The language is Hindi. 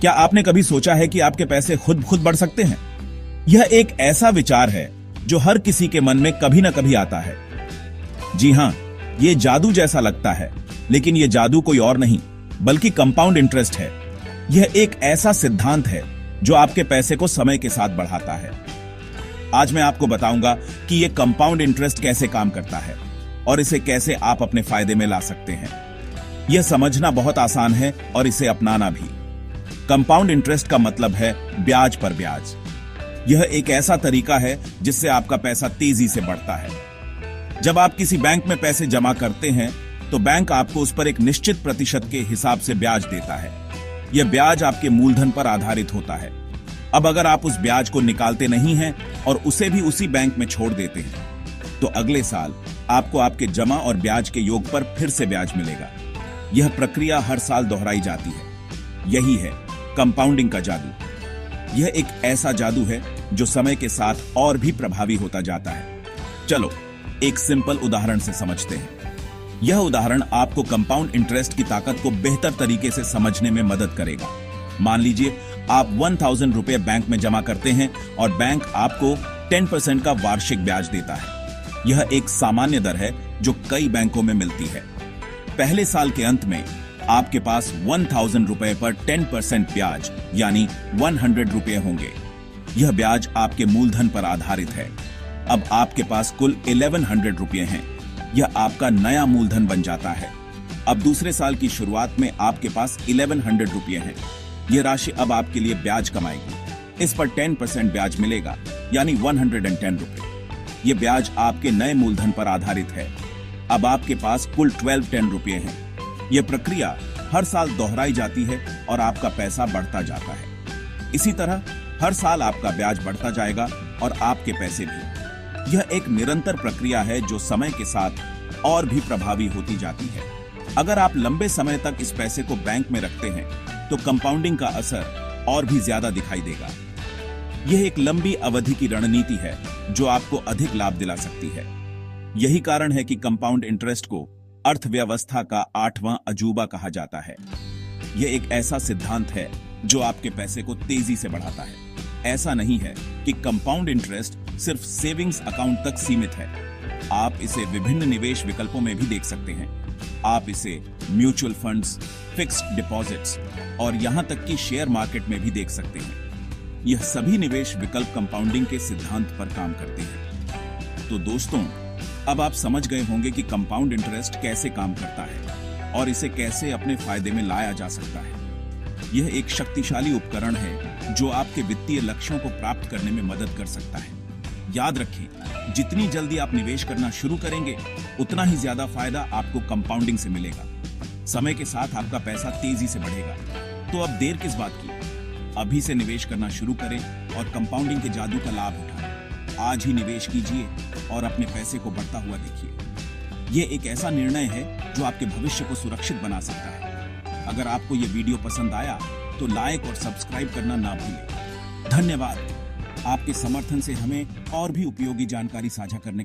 क्या आपने कभी सोचा है कि आपके पैसे खुद खुद बढ़ सकते हैं? यह एक ऐसा विचार है जो हर किसी के मन में कभी ना कभी आता है। जी हां, यह जादू जैसा लगता है, लेकिन यह जादू कोई और नहीं बल्कि कंपाउंड इंटरेस्ट है। यह एक ऐसा सिद्धांत है जो आपके पैसे को समय के साथ बढ़ाता है। आज मैं आपको बताऊंगा कि यह कंपाउंड इंटरेस्ट कैसे काम करता है और इसे कैसे आप अपने फायदे में ला सकते हैं। यह समझना बहुत आसान है और इसे अपनाना भी। कंपाउंड इंटरेस्ट का मतलब है ब्याज पर ब्याज। यह एक ऐसा तरीका है जिससे आपका पैसा तेजी से बढ़ता है। जब आप किसी बैंक में पैसे जमा करते हैं तो बैंक आपको उस पर एक निश्चित प्रतिशत के हिसाब से ब्याज देता है। यह ब्याज आपके मूलधन पर आधारित होता है। अब अगर आप उस ब्याज को निकालते नहीं हैं और उसे भी उसी बैंक में छोड़ देते हैं तो अगले साल आपको आपके जमा और ब्याज के योग पर फिर से ब्याज मिलेगा। यह प्रक्रिया हर साल दोहराई जाती है। यही है कंपाउंडिंग का जादू। यह एक ऐसा जादू है जो समय के साथ और भी प्रभावी होता जाता है। चलो एक सिंपल उदाहरण से समझते हैं। यह उदाहरण आपको कंपाउंड इंटरेस्ट की ताकत को बेहतर तरीके से समझने में मदद करेगा। मान लीजिए आप 1000 रुपए बैंक में जमा करते हैं और बैंक आपको 10% का वार्षिक ब्याज देता है। यह एक सामान्य दर है जो कई बैंकों में मिलती है। पहले साल के अंत में आपके पास 1000 रुपए पर 10% ब्याज यानी 100 रुपए होंगे। यह ब्याज आपके मूलधन पर आधारित है। अब आपके पास कुल 1100 रुपए हैं। यह आपका नया मूलधन बन जाता है। अब दूसरे साल की शुरुआत में आपके पास 1100 रुपए हैं। यह राशि अब आपके लिए ब्याज कमाएगी। इस पर 10% ब्याज मिलेगा यानी 110 रुपए। यह ब्याज आपके नए मूलधन पर आधारित है। अब आपके पास कुल 1210 रुपए हैं। यह प्रक्रिया हर साल दोहराई जाती है और आपका पैसा बढ़ता जाता है। इसी तरह हर साल आपका ब्याज बढ़ता जाएगा और आपके पैसे भी। यह एक निरंतर प्रक्रिया है जो समय के साथ और भी प्रभावी होती जाती है। अगर आप लंबे समय तक इस पैसे को बैंक में रखते हैं तो कंपाउंडिंग का असर और भी ज्यादा दिखाई देगा। यह एक लंबी अवधि की रणनीति है जो आपको अधिक लाभ दिला सकती है। यही कारण है कि कंपाउंड इंटरेस्ट को अर्थव्यवस्था का 8वां अजूबा कहा जाता है। यह एक ऐसा सिद्धांत है जो आपके पैसे को तेजी से बढ़ाता है। ऐसा नहीं है कि कंपाउंड इंटरेस्ट सिर्फ सेविंग्स अकाउंट तक सीमित है। आप इसे विभिन्न निवेश विकल्पों में भी देख सकते हैं। आप इसे म्यूचुअल फंड्स, फिक्स्ड डिपॉजिट्स और यहां तक कि शेयर मार्केट में भी देख सकते हैं। यह सभी निवेश विकल्प कंपाउंडिंग के सिद्धांत पर काम करते हैं। तो दोस्तों, अब आप समझ गए होंगे कि कंपाउंड इंटरेस्ट कैसे काम करता है और इसे कैसे अपने फायदे में लाया जा सकता है। यह एक शक्तिशाली उपकरण है जो आपके वित्तीय लक्ष्यों को प्राप्त करने में मदद कर सकता है। याद रखें, जितनी जल्दी आप निवेश करना शुरू करेंगे उतना ही ज्यादा फायदा आपको कंपाउंडिंग से मिलेगा। समय के साथ आपका पैसा तेजी से बढ़ेगा। तो अब देर किस बात की? अभी से निवेश करना शुरू करें और कंपाउंडिंग के जादू का लाभ उठाएं। आज ही निवेश कीजिए और अपने पैसे को बढ़ता हुआ देखिए। यह एक ऐसा निर्णय है जो आपके भविष्य को सुरक्षित बना सकता है। अगर आपको यह वीडियो पसंद आया तो लाइक और सब्सक्राइब करना ना भूलें। धन्यवाद। आपके समर्थन से हमें और भी उपयोगी जानकारी साझा करने